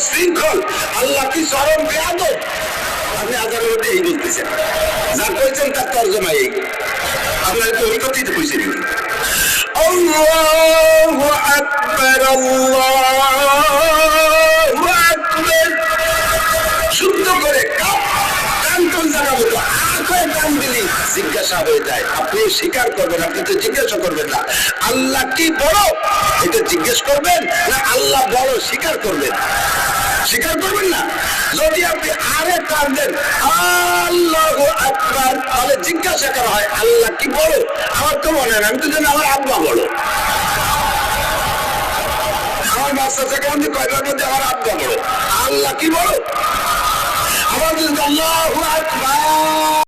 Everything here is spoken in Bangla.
উশৃঙ্খল, আল্লাহ কি চরম বেয়াদব। আপনি আজানের মধ্যে এই বলতেছেন, যা কইছেন তার তর্জমা এই। আপনার তো ওই কথাই তো কইছেন। আল্লাহু আকবার, আল্লাহু আকবার। শুদ্ধ করে কান জানা মতো আখে কান দিলি জিজ্ঞাসা হয়ে যায়। আপনি স্বীকার করবেন, আপনি তো জিজ্ঞাসা করবেন না আল্লাহ কি বড়, এটা জিজ্ঞেস করবেন না আল্লাহ বড় স্বীকার করবেন? স্বীকার করবেন না। যদি আপনি আরে কান দেন আল্লাহু আকবার, তাহলে জিজ্ঞাসা করা হয় আল্লাহ কি বড়? আমার তো মনে হয়, আমি তো জানি আমার আব্বা বড়। আমার বাচ্চা থেকে আমি কয়বার মধ্যে আমার আব্বা বড়, আল্লাহ কি বড়? আমার আল্লাহু আকবার।